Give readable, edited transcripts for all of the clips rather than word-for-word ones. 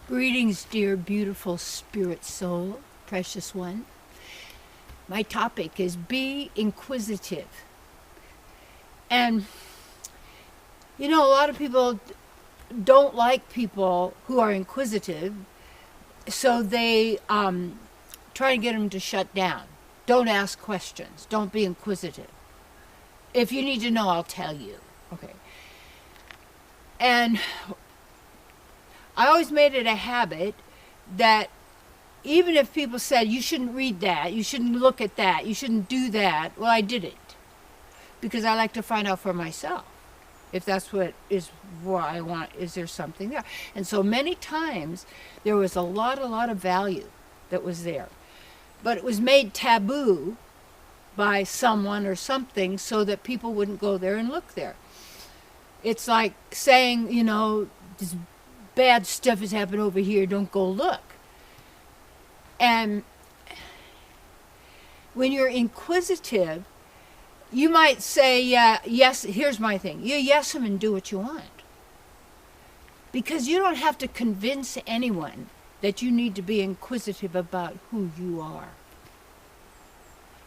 Greetings, dear beautiful spirit soul, precious one. My topic is be inquisitive. And, a lot of people don't like people who are inquisitive, so they try to get them to shut down. Don't ask questions. Don't be inquisitive. If you need to know, I'll tell you. Okay. And I always made it a habit that even if people said, you shouldn't read that, you shouldn't look at that, you shouldn't do that, well, I did it. Because I like to find out for myself if that's what I want. Is there something there? And so many times there was a lot of value that was there. But it was made taboo by someone or something so that people wouldn't go there and look there. It's like saying, this bad stuff has happened over here, don't go look. And when you're inquisitive, you might say, yes, here's my thing. You yes them and do what you want. Because you don't have to convince anyone that you need to be inquisitive about who you are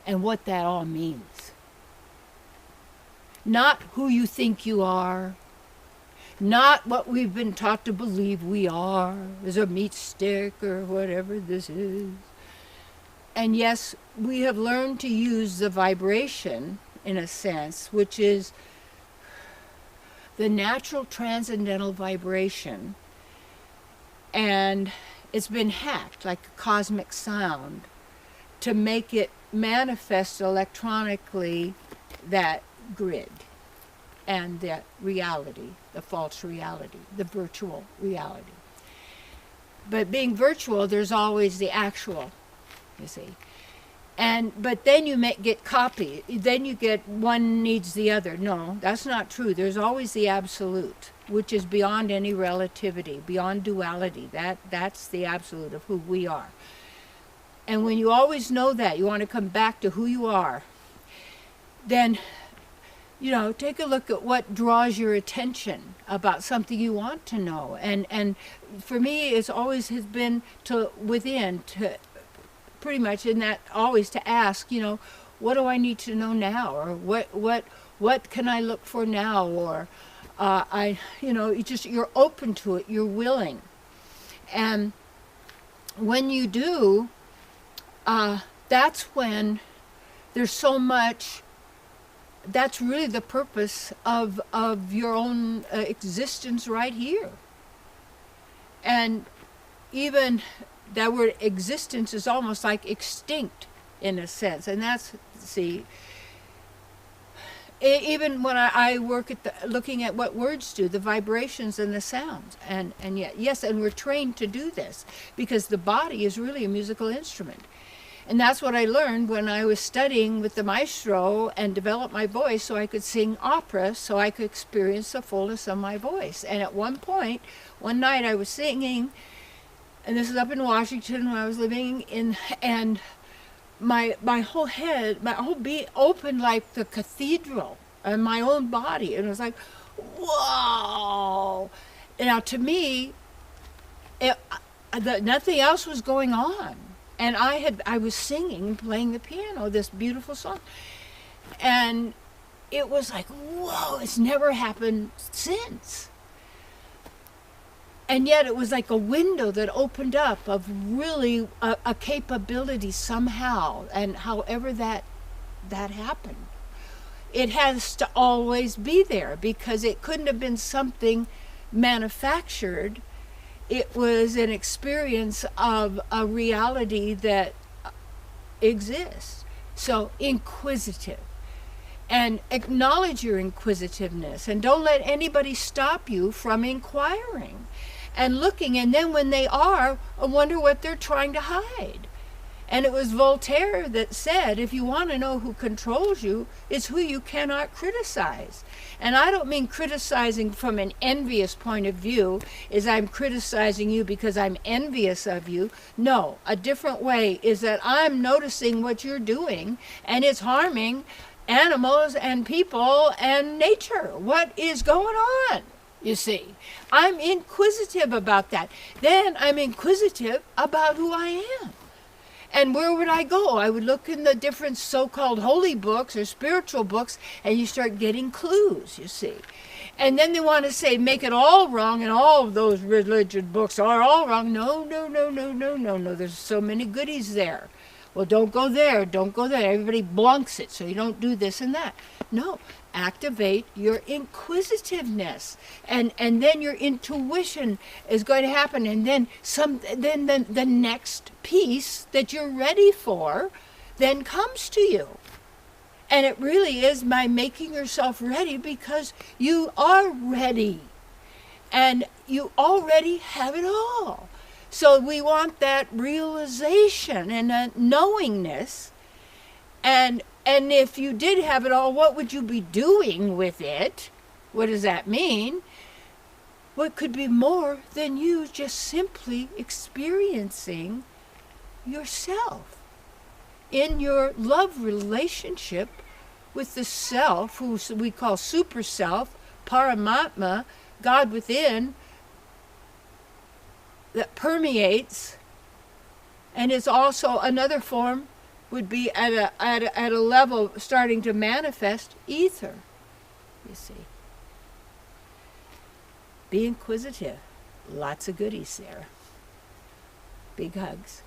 and what that all means. Not who you think you are, not what we've been taught to believe we are, as a meat stick or whatever this is. And yes, we have learned to use the vibration, in a sense, which is the natural transcendental vibration, and it's been hacked like a cosmic sound to make it manifest electronically that grid and that reality, the false reality, the virtual reality. But being virtual, there's always the actual, you see. But then you get copy. Then you get one needs the other. No, that's not true. There's always the absolute, which is beyond any relativity, beyond duality. That's the absolute of who we are. And when you always know that, you want to come back to who you are, then take a look at what draws your attention about something you want to know. And for me, it's always has been to pretty much in that always to ask, what do I need to know now? Or what can I look for now? Or you're open to it, you're willing. And when you do, that's when there's so much. That's really the purpose of your own existence right here. And even that word existence is almost like extinct in a sense. And that's, even when I work at looking at what words do, the vibrations and the sounds. And yet, yes, and we're trained to do this because the body is really a musical instrument. And that's what I learned when I was studying with the maestro and developed my voice so I could sing opera, so I could experience the fullness of my voice. And at one point, one night I was singing, and this is up in Washington when I was living in, and my whole head, my whole being opened like the cathedral and my own body. And it was like, whoa. And now to me, nothing else was going on. And I was singing, playing the piano, this beautiful song. And it was like, whoa, it's never happened since. And yet it was like a window that opened up of really a capability somehow. And however that happened, it has to always be there because it couldn't have been something manufactured. It was an experience of a reality that exists. So inquisitive. And acknowledge your inquisitiveness. And don't let anybody stop you from inquiring and looking. And then when they are, I wonder what they're trying to hide. And it was Voltaire that said, if you want to know who controls you, it's who you cannot criticize. And I don't mean criticizing from an envious point of view, is I'm criticizing you because I'm envious of you. No, a different way is that I'm noticing what you're doing and it's harming animals and people and nature. What is going on? You see, I'm inquisitive about that. Then I'm inquisitive about who I am. And where would I go? I would look in the different so-called holy books or spiritual books, and you start getting clues, you see. And then they want to say, make it all wrong, and all of those religion books are all wrong. No, no, no, no, no, no, no. There's so many goodies there. Well, don't go there, don't go there. Everybody blunks it, so you don't do this and that. No, activate your inquisitiveness, and then your intuition is going to happen, and then the next piece that you're ready for then comes to you. And it really is by making yourself ready, because you are ready and you already have it all. So we want that realization and a knowingness. And if you did have it all, what would you be doing with it? What does that mean? What could be more than you just simply experiencing yourself in your love relationship with the self, who we call super self, Paramatma, God within, that permeates, and is also another form, would be at a level starting to manifest, ether, you see. Be inquisitive. Lots of goodies there. Big hugs.